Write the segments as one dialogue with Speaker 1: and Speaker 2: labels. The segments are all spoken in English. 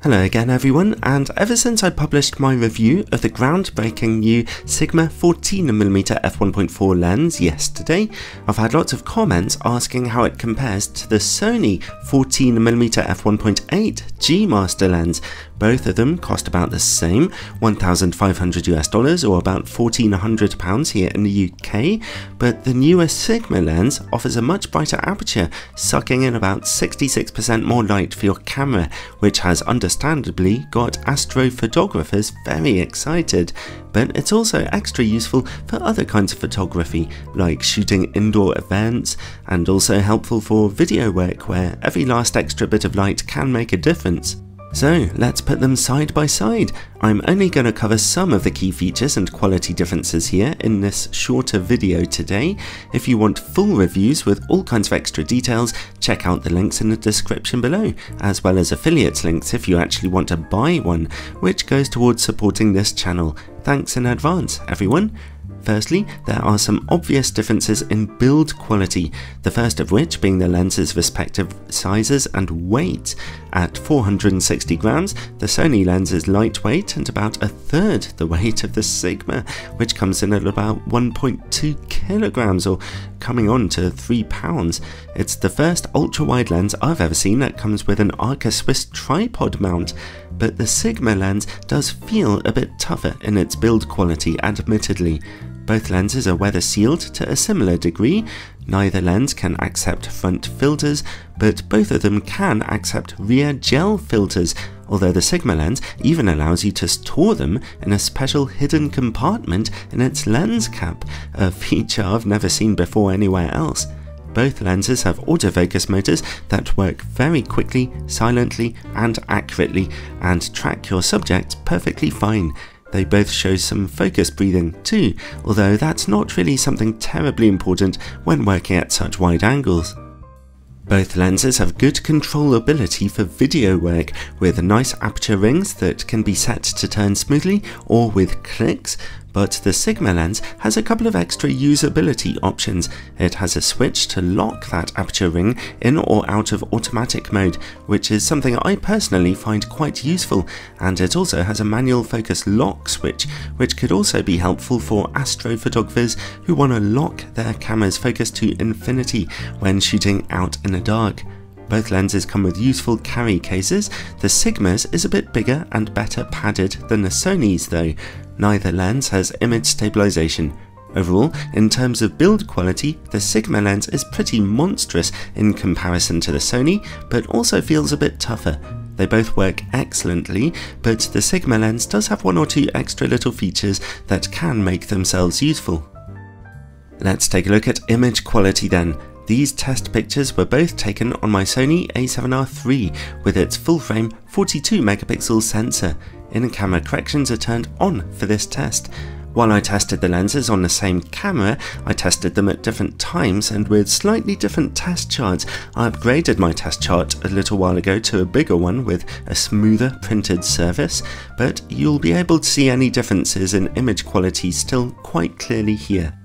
Speaker 1: Hello again everyone, and ever since I published my review of the groundbreaking new Sigma 14mm f1.4 lens yesterday, I've had lots of comments asking how it compares to the Sony 14mm f1.8 G Master lens. Both of them cost about the same, $1,500 or about £1,400 here in the UK, but the newer Sigma lens offers a much brighter aperture, sucking in about 66% more light for your camera, which has understandably got astrophotographers very excited. But it's also extra useful for other kinds of photography, like shooting indoor events, and also helpful for video work where every last extra bit of light can make a difference. So let's put them side by side. I'm only going to cover some of the key features and quality differences here in this shorter video today. If you want full reviews with all kinds of extra details, check out the links in the description below, as well as affiliates links if you actually want to buy one, which goes towards supporting this channel. Thanks in advance, everyone. Firstly, there are some obvious differences in build quality, the first of which being the lens's respective sizes and weight. At 460 grams, the Sony lens is lightweight and about a third the weight of the Sigma, which comes in at about 1.2 kilograms or coming on to 3 pounds. It's the first ultra-wide lens I've ever seen that comes with an Arca Swiss tripod mount, but the Sigma lens does feel a bit tougher in its build quality, admittedly. Both lenses are weather sealed to a similar degree. Neither lens can accept front filters, but both of them can accept rear gel filters, although the Sigma lens even allows you to store them in a special hidden compartment in its lens cap, a feature I've never seen before anywhere else. Both lenses have autofocus motors that work very quickly, silently and accurately, and track your subject perfectly fine. They both show some focus breathing too, although that's not really something terribly important when working at such wide angles. Both lenses have good controllability for video work, with nice aperture rings that can be set to turn smoothly or with clicks, but the Sigma lens has a couple of extra usability options. It has a switch to lock that aperture ring in or out of automatic mode, which is something I personally find quite useful, and it also has a manual focus lock switch, which could also be helpful for astrophotographers who want to lock their camera's focus to infinity when shooting out in the dark. Both lenses come with useful carry cases. The Sigma's is a bit bigger and better padded than the Sony's though. Neither lens has image stabilization. Overall, in terms of build quality, the Sigma lens is pretty monstrous in comparison to the Sony, but also feels a bit tougher. They both work excellently, but the Sigma lens does have one or two extra little features that can make themselves useful. Let's take a look at image quality then. These test pictures were both taken on my Sony a7R III with its full-frame 42 megapixel sensor. In-camera corrections are turned on for this test. While I tested the lenses on the same camera, I tested them at different times and with slightly different test charts. I upgraded my test chart a little while ago to a bigger one with a smoother printed surface, but you'll be able to see any differences in image quality still quite clearly here.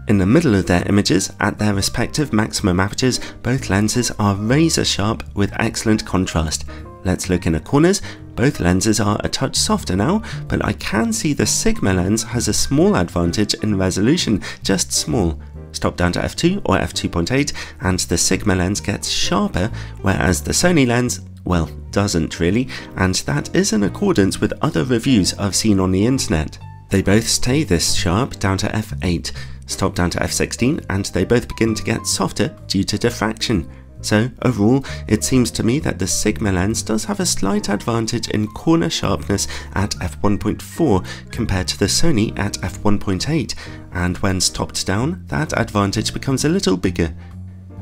Speaker 1: In the middle of their images, at their respective maximum apertures, both lenses are razor sharp with excellent contrast. Let's look in the corners. Both lenses are a touch softer now, but I can see the Sigma lens has a small advantage in resolution, just small. Stop down to f2 or f2.8 and the Sigma lens gets sharper, whereas the Sony lens, well, doesn't really, and that is in accordance with other reviews I've seen on the internet. They both stay this sharp down to f8. Stop down to f16 and they both begin to get softer due to diffraction. So overall, it seems to me that the Sigma lens does have a slight advantage in corner sharpness at f1.4 compared to the Sony at f1.8, and when stopped down, that advantage becomes a little bigger.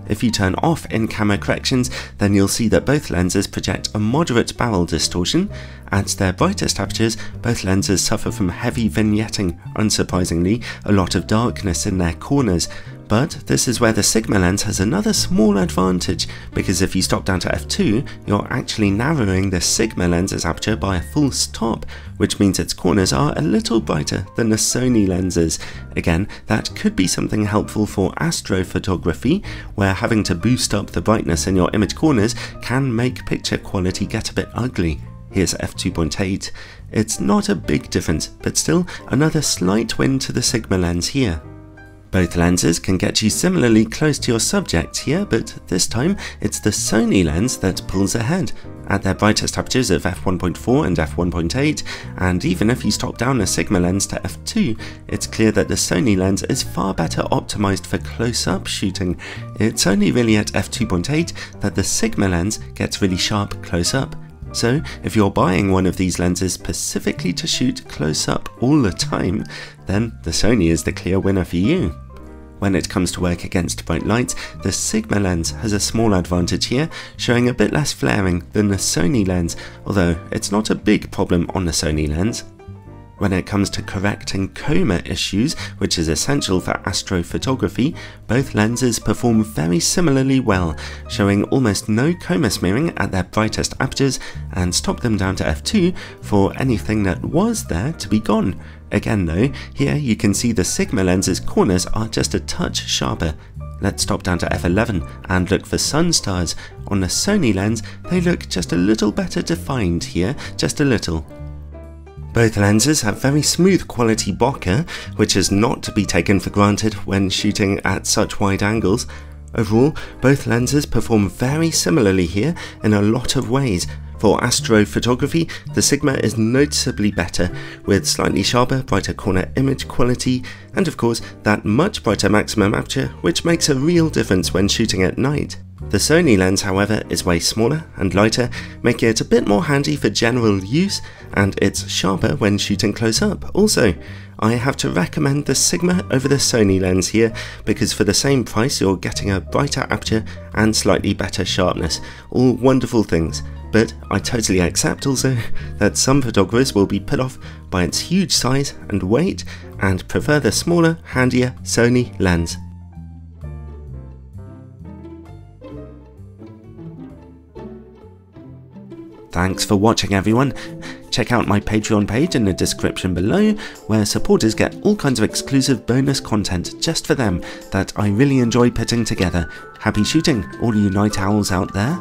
Speaker 1: If you turn off in-camera corrections, then you'll see that both lenses project a moderate barrel distortion. At their brightest apertures, both lenses suffer from heavy vignetting, unsurprisingly, a lot of darkness in their corners. But this is where the Sigma lens has another small advantage, because if you stop down to f2, you're actually narrowing the Sigma lens's aperture by a full stop, which means its corners are a little brighter than the Sony lenses. Again, that could be something helpful for astrophotography, where having to boost up the brightness in your image corners can make picture quality get a bit ugly. here's f2.8. It's not a big difference, but still another slight win to the Sigma lens here. Both lenses can get you similarly close to your subject here, but this time it's the Sony lens that pulls ahead at their brightest apertures of f1.4 and f1.8, and even if you stop down a Sigma lens to f2, it's clear that the Sony lens is far better optimized for close-up shooting. It's only really at f2.8 that the Sigma lens gets really sharp close-up. So if you're buying one of these lenses specifically to shoot close up all the time, then the Sony is the clear winner for you. When it comes to work against bright lights, the Sigma lens has a small advantage here, showing a bit less flaring than the Sony lens, although it's not a big problem on the Sony lens. When it comes to correcting coma issues, which is essential for astrophotography, both lenses perform very similarly well, showing almost no coma smearing at their brightest apertures and stop them down to f2 for anything that was there to be gone. Again though, here you can see the Sigma lens's corners are just a touch sharper. Let's stop down to f11 and look for sun stars. On the Sony lens, they look just a little better defined here, just a little. Both lenses have very smooth quality bokeh, which is not to be taken for granted when shooting at such wide angles. Overall, both lenses perform very similarly here in a lot of ways. For astrophotography, the Sigma is noticeably better, with slightly sharper, brighter corner image quality, and of course that much brighter maximum aperture, which makes a real difference when shooting at night. The Sony lens, however, is way smaller and lighter, making it a bit more handy for general use, and it's sharper when shooting close up. Also, I have to recommend the Sigma over the Sony lens here, because for the same price you're getting a brighter aperture and slightly better sharpness. All wonderful things, but I totally accept also that some photographers will be put off by its huge size and weight and prefer the smaller, handier Sony lens. Thanks for watching everyone. Check out my Patreon page in the description below, where supporters get all kinds of exclusive bonus content just for them that I really enjoy putting together. Happy shooting, all you night owls out there.